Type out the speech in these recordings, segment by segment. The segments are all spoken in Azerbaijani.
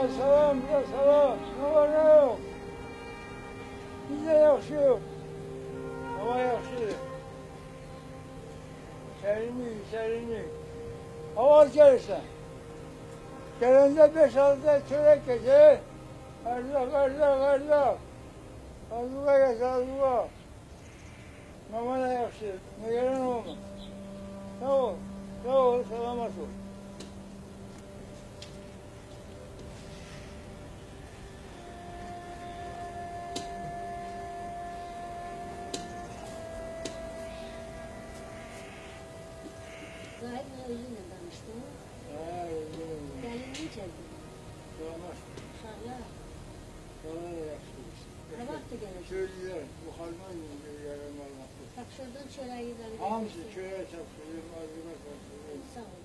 salam, bizə salam. Nə var, nə yox? Bizdə yaxşı yox. Hava yaxşıdır. Sərinlik, sərinlik. Hava gəlirsən. Gələndə 5-6 çörək keçir. Ərzaq, ərzaq, ərzaq. Azıqa gəç, azıqa. Mama da yaxşıdır. Nə gələn olma. Sağ ol, sağ ol, salamat ol. Zahid'le özünle danıştın mı? Gelin ne içerdin? Salamat. Uşaklar. Bana da yaxşıdır. Ne vakti gelir? Söyləyirəm, bu xalman yarım almaqdır. Tapşırdın çöreği gidelim. Hamısı çörək tapşırır, azıqa tapşırır. Sağ ol.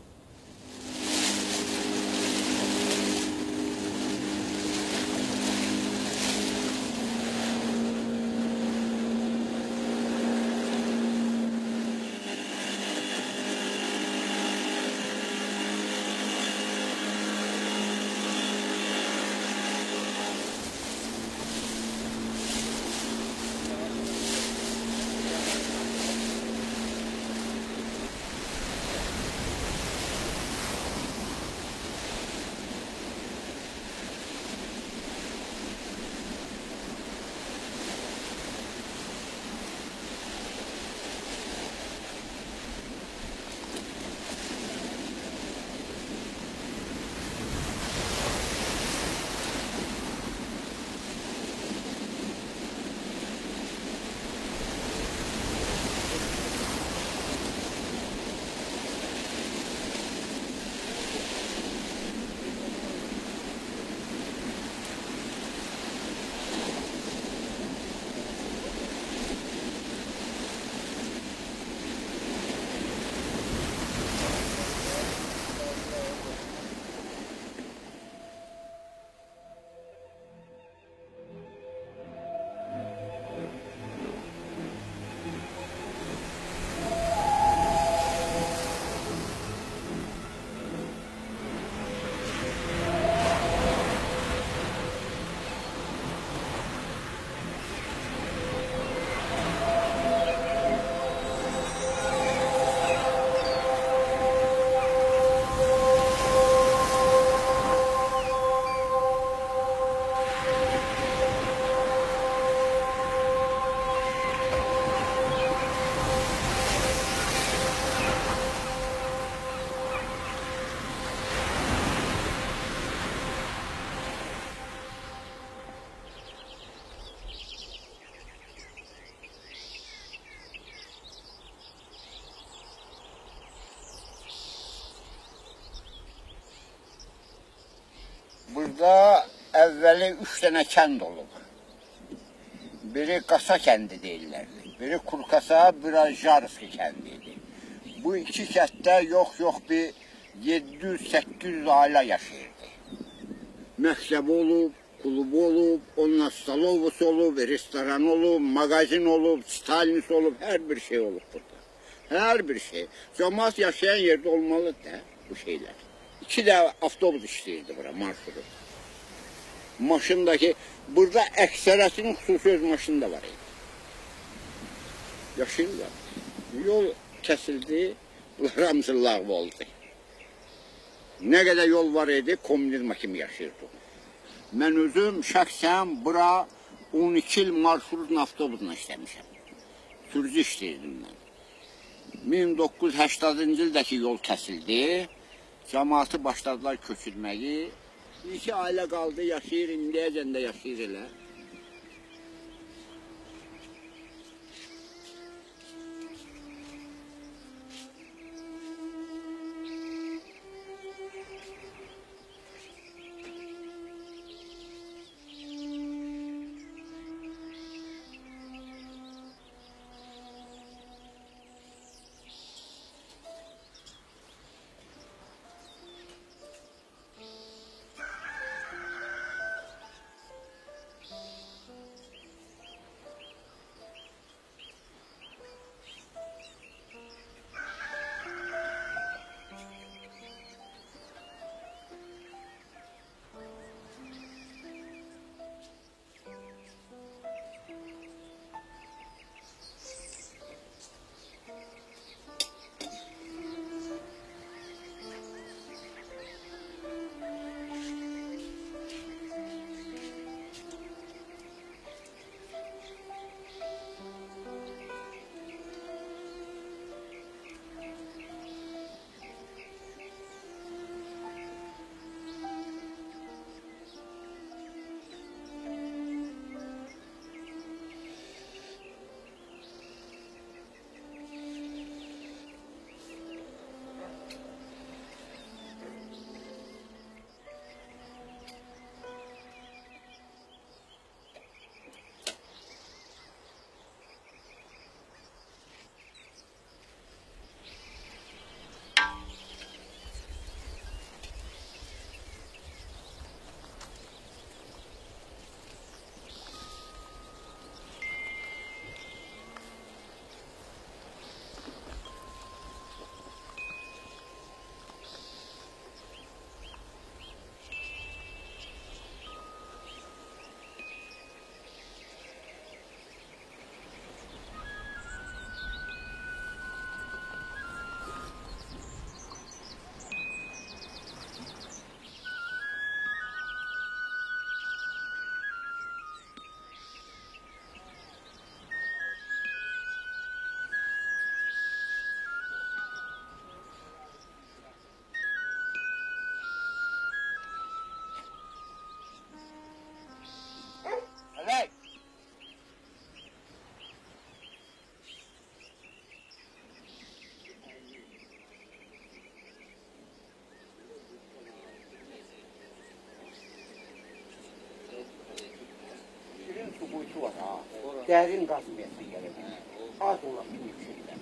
Burada əvvəli 3 dənə kənd olub. Biri Qasa kəndi deyirlərdi. Biri Kurkasa, biri Jarski kəndi idi. Bu iki kənddə yox bir 700-800 ailə yaşayırdı. Məktəbi olub, klubu olub, onunla stalovosu olub, restoran olub, mağazin olub, Stalinisi olub, hər bir şey olub burada. Hər bir şey. Cəmaət yaşayan yerdə olmalıdır da bu şeylər. 2 də avtobus işləyirdi bura, marşrut. Maşındakı, burada əksərətinin xüsusi öz maşını da var idi. Yaşayırlar. Yol kəsildi, bunlar hamısı lağv oldu. Nə qədər yol var idi, komünizma kimi yaşayırdı. Mən özüm şəxsən bura 12 il marşrutun avtobusla işləmişəm. Sürücü işləyirdim mən. 1980-cı ildəki yol kəsildi. Cəmaatı başladılar köçürməyi. 2 ailə qaldı, yaşayır, indiyəcən də yaşayır elə. Dərin qazmayasan gəlib. Az olan bir şeylər.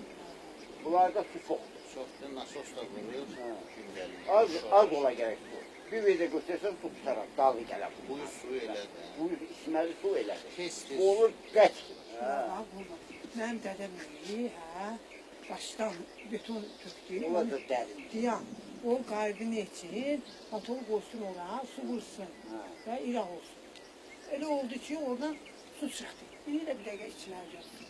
Bunlarda su çoxdur. Çoxdur, nasos da vurur. Az ola gərək su. Bir verdə götürsən su tutaraq, dalı gələ. Buyu su elədi. Buyu içməli su elədi. Kestir. Bu olur qəç. Mənim dədəm iyi, hə? Başdan beton tökdü. Ola da dərin. Diyan, o qalbini için, motoru qoysun ora, su vursun və iraq olsun. Elə oldu ki, oradan su çıxdı. Bir də bir dəqiqə içinə gəldi.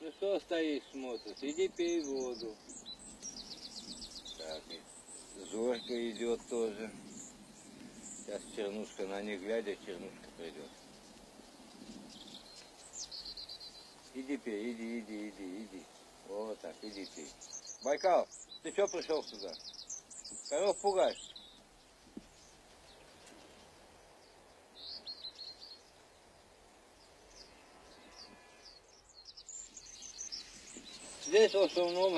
Ну что стоишь, смотришь? Иди пей воду. Так, Зорька идет тоже. Сейчас Чернушка, на них глядя, Чернушка придет. Иди пей, иди. Вот так, иди пей. Байкал, ты что пришел сюда? Коров пугаешь? Здесь в основном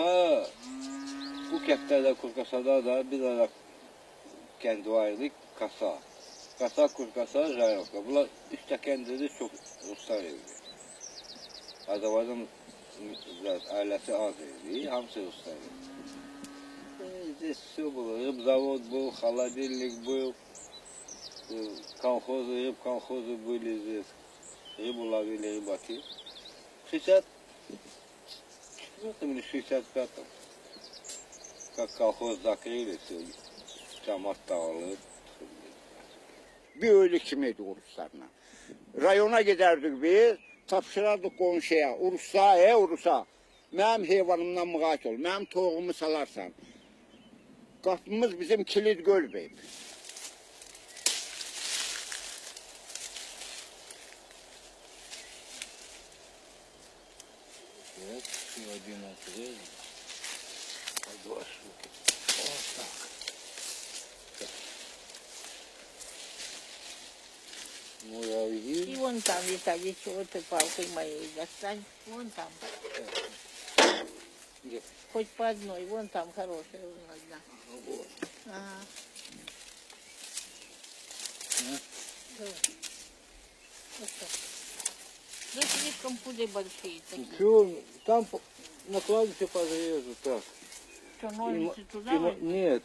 bu kəndlərdə, Kurkasada da bir ara kəndi var idi, Kasa. Kasa, Kurkasa, Jayovka. Bunlar üstə kəndləri çox Ruslar idi. Azərbaycan ailəsi az idi, hamısı Ruslar idi. Здесь все было, рыбзавод был, холодильник был, колхозы, рыбколхозы были здесь, рыбу ловили рыбаки. 64-м или 65-м, как колхоз закрыли, все, там осталось. Bir ölü kimiydi Uruslarla. Rayona giderdik biz, tapşırardık qonşuya, Urusa, Urusa, mənim heyvanımdan müqayət ol, mənim toğumu salarsan. Qapımız bizim kilit Gölbeyib. Вот, и один отрезал, а два штуки. Вот так. Ну, я И увидел. вон там, Виталий, чего ты палкой моей достань? Вон там. Где? Хоть по одной. Вон там хорошая одна. Вот. Ага. Давай. Вот так. Ну, слишком пули большие такие. Чё, там на кладбище подрежу, так. Что, ножницы туда? Нет,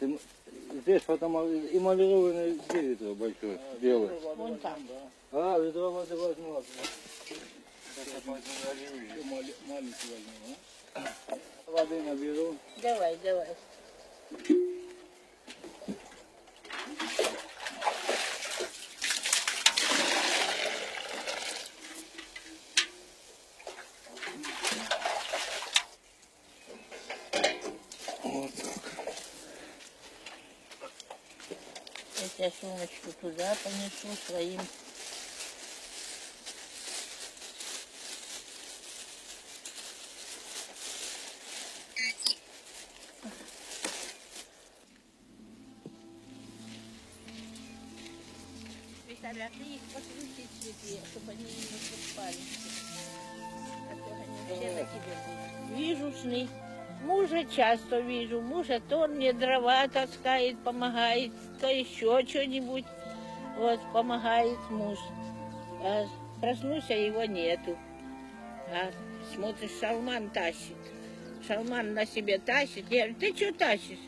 здесь потом эмалированное ведро большое делают. Вон там. А, ведро воды возьму. Маленький возьму, а? Воды наберу. Давай, давай. Вот так. Я сумочку туда понесу своим. Виталий, а ты их подкрути цветы, чтобы они не засыпали. А то они все на тебе будут. Вижу сны. Мужа часто вижу. Мужа то он мне дрова таскает, помогает, то еще что-нибудь. Вот, помогает муж. А проснусь, а его нету. А смотришь, Шалман тащит. Шалман на себе тащит. Я говорю, ты что тащишь?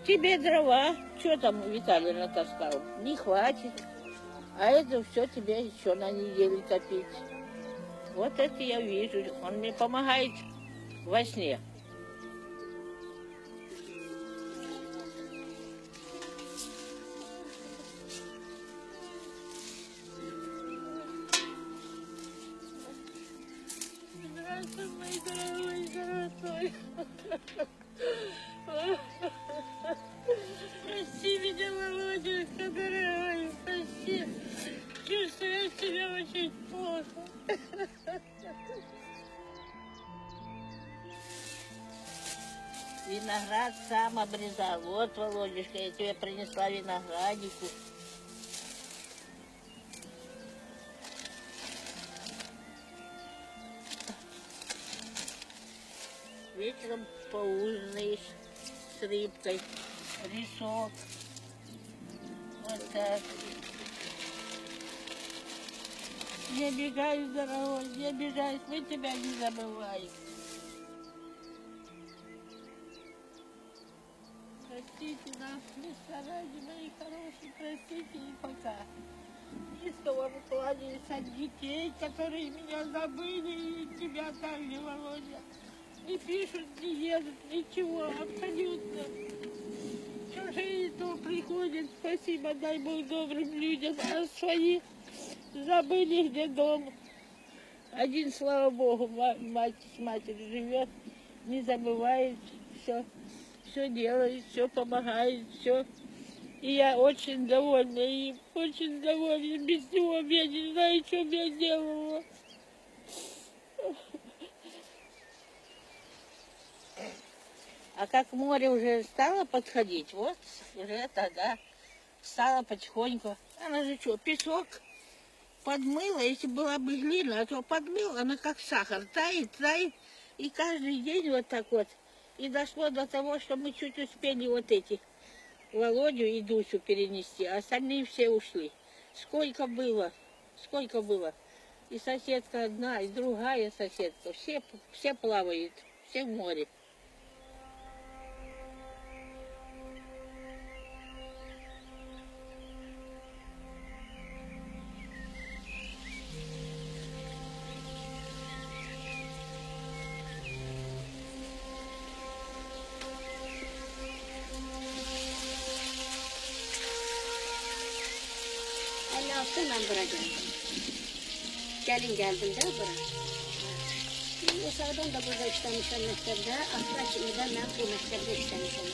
Тебе дрова. Что там Виталий натаскал? Не хватит. А это все тебе еще на неделю топить. Вот это я вижу. Он мне помогает во сне. Здравствуй, мой дорогой, золотой. Прости меня, Володюшка, дорогой, прости. Чувствую себя очень плохо. Виноград сам обрезал. Вот, Володюшка, я тебе принесла виноградику. Вечером поужинаешь с рыбкой, рисок. Вот так. Не обижаюсь, дорогой, не обижаюсь, мы тебя не забываем. Простите нас, места ради, мои хорошие, простите и пока. Низко вам кланяюсь от детей, которые меня забыли, и тебя также, Володя. Не пишут, не едут, ничего, абсолютно. Чужие то приходят, спасибо, дай Бог добрым людям, а свои забыли, где дом. Один, слава Богу, мать с матерью живет, не забывает, все делает, все помогает, все. И я очень довольна им, очень довольна. Без него я не знаю, что бы я делала. А как море уже стало подходить, вот уже тогда стало потихоньку. Она же что, песок подмыла, если была бы глина, а то подмыла, она как сахар, тает, тает. И каждый день вот так вот. И дошло до того, что мы чуть успели вот эти, Володю и Дусю перенести, а остальные все ушли. Сколько было. И соседка одна, и другая соседка, все плавают, все в море. Ben buraya geldim. Gelin geldim de buraya. O sırada da burada işlemişim mektebde. Asla şimdi ben bu mektebde işlemişim.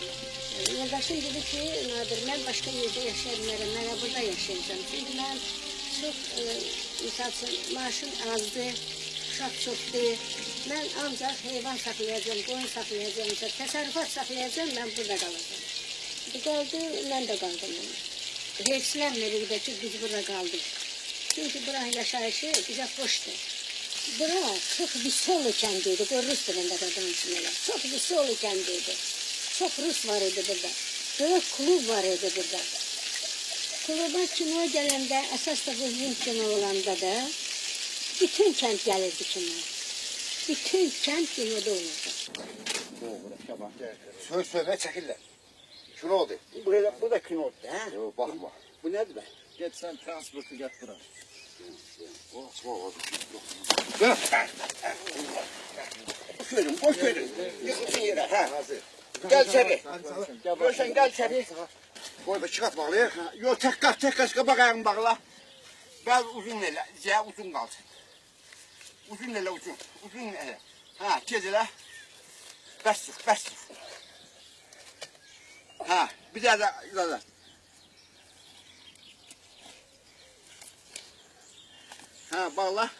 Yoldaşım dedi ki, Nadir, ben başka yerde yaşayabilirim. Ben burada yaşayacağım. Çünkü ben çok, misal için maaşım azdı, uşaq çoktu. Ben ancak hayvan saklayacağım, koyun saklayacağım, təsərrüfat saklayacağım, ben burada kalacağım. Bu kaldı, ben de kaldım. Hevslenmedi de ki biz burada kaldık. Çünkü buranın yaşayışı bize hoştu. Bura çok Visolu kendiydi, o Rus dilinde kadın içinde. Çok Visolu kendiydi. Çok Rus var idi burada. Böyle klub var idi burada. Kluba kinoya gelende, esas da bu kino olanda da bütün kent gelirdi kinoya. Bütün kent kinoda olurdu. Söz söyle çekiller. Şunu oldu. Bu da kino oldu. He? Yok bakma. Bu nedir be? Geç sen transportu get bırak. Boş verin. Yıkılsın yere. Ha. Gel içeri. Görsen gel içeri. Koy da çıkart bağlayır. Yok tek kaç bak ayağını bağla. Biraz uzun ele. Uzun kalsın. Uzun ele uzun. Uzun ele. Ha gez ele. Bastır. Ha bir daha da. Ha bağla.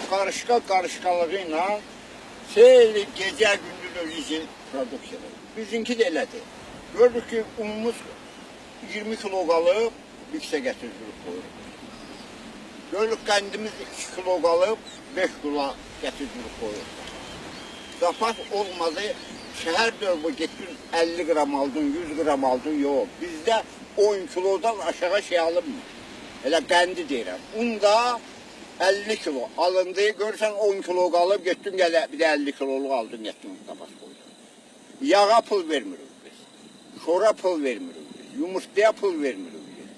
Qarışqa-qarışqalığı ilə xeyli gecə gündüz özü produksiyadır. Bizimki də elədir. Gördük ki, unumuz 20 kilo qalıb, miksə gətirdik qoyuruq. Gördük qəndimiz 2 kilo qalıb, 5 kilo gətirdik qoyuruq. Zapas olmadı, şəhər dövbü getdin 50 qram aldın, 100 qram aldın, yox. Bizdə 10 kilodan aşağı şey alınmır. Elə qəndi deyirəm. Unda 50 kilo alındı, görürsən 10 kilo qalıb, getdin bir də 50 kiloluq aldın, getdin zapas qoydun. Yağa pul vermirik biz, şora pul vermirik biz, yumurtaya pul vermirik biz,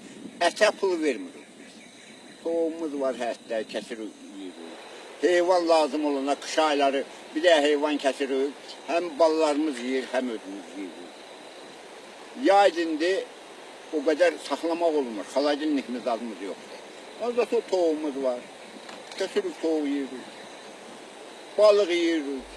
ətə pul vermirik biz. Tohumumuz var həyətdə, kəsirik, yiyirik. Heyvan lazım olana qış ayları bir də heyvan kəsirik, həm balalarımız yiyir, həm özümüz yiyirik. Yay dindi, o qədər saxlamaq olmur, xaladilnikimiz adımız yoxdur. Azda tohumumuz var. Kəsirik toğu yiyirik, balıq yiyirik.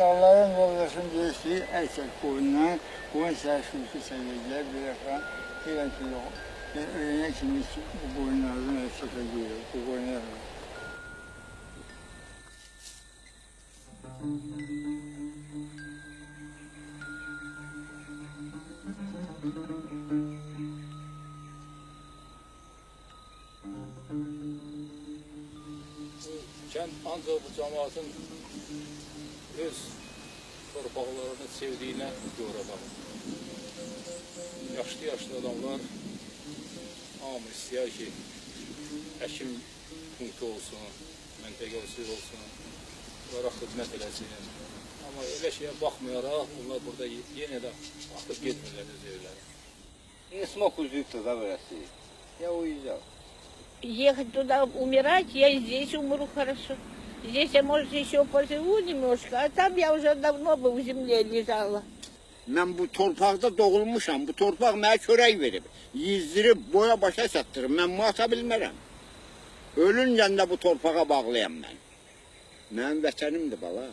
Dağların yoldaşın deyişi erkek boyundan, boyun sərşülkü səviyyələr bir dəfə deyən ki, yox. Öyrənək kimi bu boyunlardan erkəkə giyiyor, bu boyunlardan. Kənd ancaq bu cəmaatın öz torpaqlarını sevdiyinə görə baxır. Yaşlı adamlar hamı istəyər ki, əkim punktu olsun, məntəqəsi olsun, onlara xidmət eləsin. Amma elə şeyə baxmayaraq, onlar burada yenə də atıb getmirlər öz evlərə. Не смог ужиться за в России. Я уезжал. Ехать туда умирать, я и здесь умру хорошо. Здесь я, может, еще поживу немножко, а там я уже давно бы в земле лежала. Mən bu torpaqda doğulmuşam, bu torpaq mənə çörək verib. Yizdirib, boya başa çatdırıb, mən bunu ata bilmərəm. Ölüncən də bu torpağa bağlayam mən. Mənim vətənimdir bala.